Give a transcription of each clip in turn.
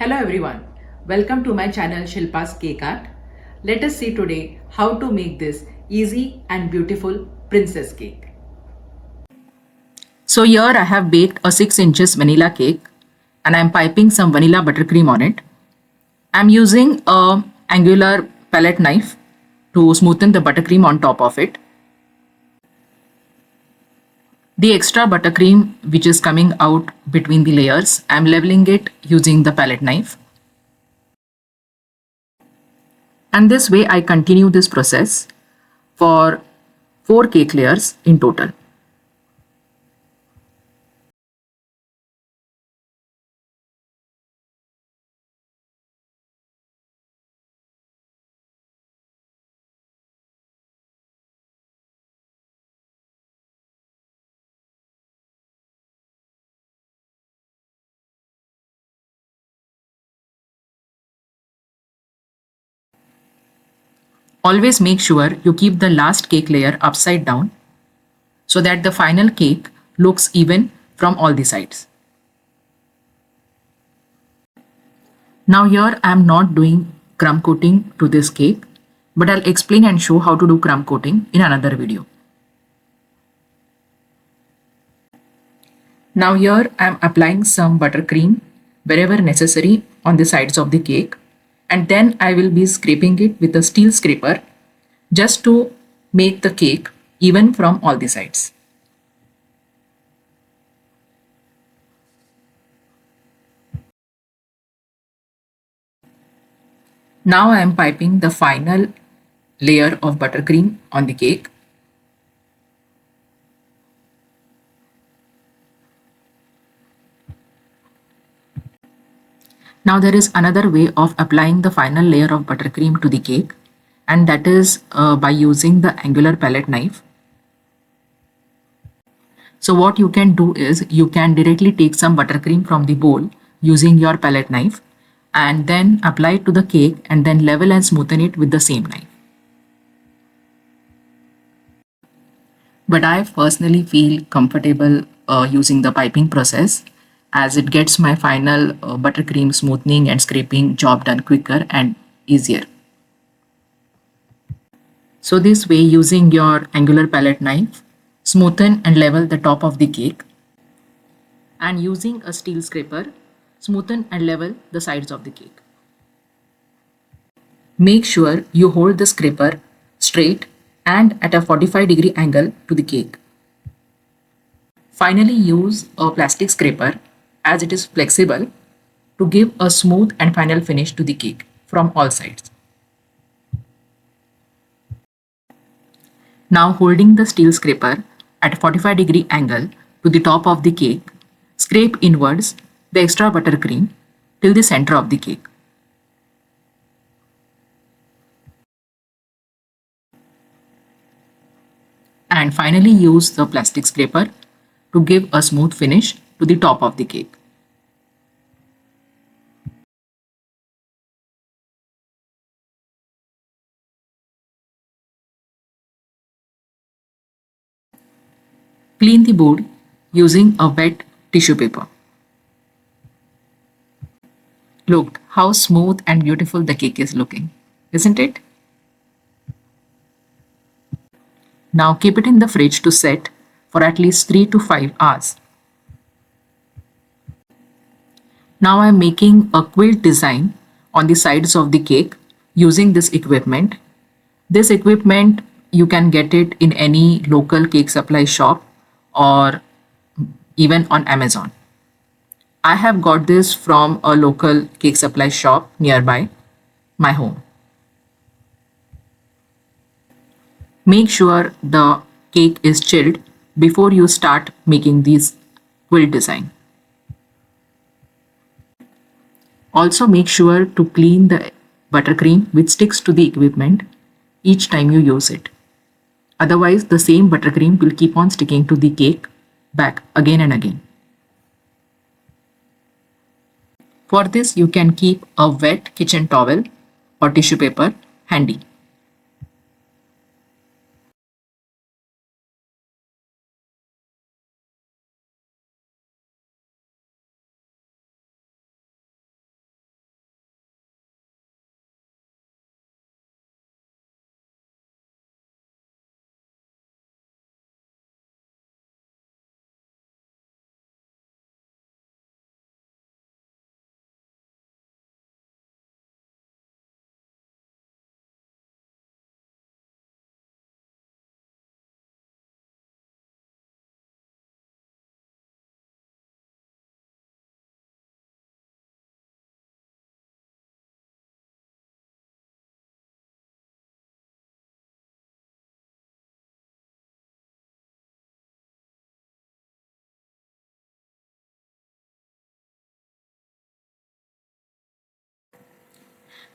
Hello everyone, welcome to my channel Shilpa's Cake Art. Let us see today how to make this easy and beautiful princess cake. So here I have baked a 6 inches vanilla cake and I am piping some vanilla buttercream on it. I am using a angular palette knife to smoothen the buttercream on top of it. The extra buttercream which is coming out between the layers, I am leveling it using the palette knife. And this way I continue this process for 4 cake layers in total. Always make sure you keep the last cake layer upside down so that the final cake looks even from all the sides. Now here I am not doing crumb coating to this cake, but I'll explain and show how to do crumb coating in another video. Now here I am applying some buttercream wherever necessary on the sides of the cake, and then I will be scraping it with a steel scraper just to make the cake even from all the sides. Now I am piping the final layer of buttercream on the cake. Now there is another way of applying the final layer of buttercream to the cake, and that is by using the angular palette knife. So what you can do is you can directly take some buttercream from the bowl using your palette knife and then apply it to the cake and then level and smoothen it with the same knife. But I personally feel comfortable using the piping process as it gets my final buttercream smoothing and scraping job done quicker and easier. So this way, using your angular palette knife, smoothen and level the top of the cake, and using a steel scraper, smoothen and level the sides of the cake. Make sure you hold the scraper straight and at a 45-degree angle to the cake. Finally, use a plastic scraper as it is flexible to give a smooth and final finish to the cake from all sides. Now holding the steel scraper at a 45-degree angle to the top of the cake, scrape inwards the extra buttercream till the center of the cake. And finally use the plastic scraper to give a smooth finish to the top of the cake. Clean the board using a wet tissue paper. Look how smooth and beautiful the cake is looking, isn't it? Now keep it in the fridge to set for at least 3 to 5 hours. Now I am making a quilt design on the sides of the cake using this equipment. This equipment you can get it in any local cake supply shop or even on Amazon. I have got this from a local cake supply shop nearby my home. Make sure the cake is chilled before you start making this quilt design. Also make sure to clean the buttercream which sticks to the equipment each time you use it. Otherwise, the same buttercream will keep on sticking to the cake back again and again. For this, you can keep a wet kitchen towel or tissue paper handy.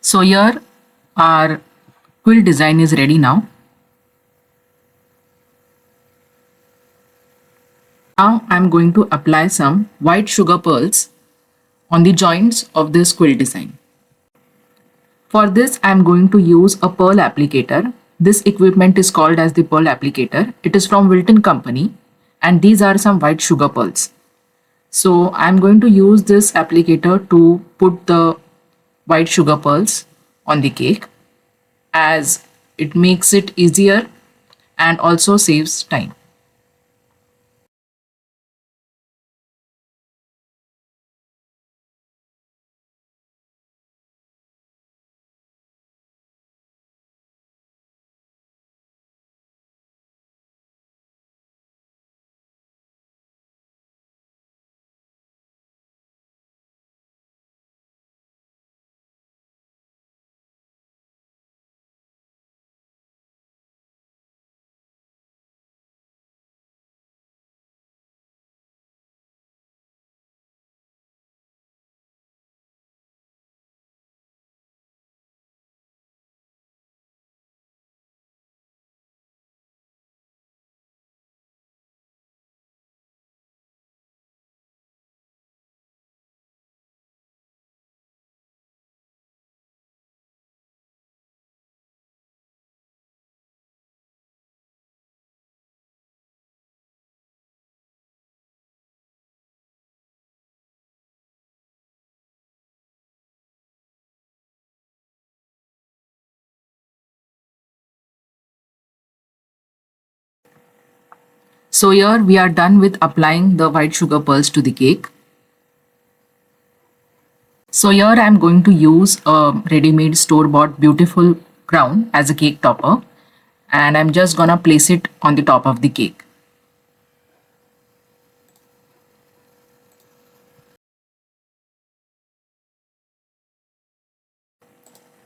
So here our quilt design is ready now. Now I'm going to apply some white sugar pearls on the joints of this quilt design. For this, I'm going to use a pearl applicator. This equipment is called as the pearl applicator. It is from Wilton Company and these are some white sugar pearls. So I'm going to use this applicator to put the white sugar pearls on the cake, as it makes it easier and also saves time. So here we are done with applying the white sugar pearls to the cake. So here I am going to use a ready-made store-bought beautiful crown as a cake topper, and I'm just gonna place it on the top of the cake.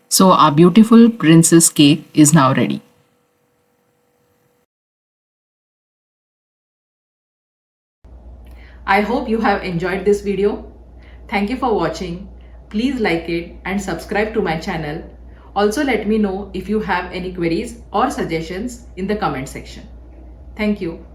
So our beautiful princess cake is now ready. I hope you have enjoyed this video. Thank you for watching. Please like it and subscribe to my channel. Also let me know if you have any queries or suggestions in the comment section. Thank you.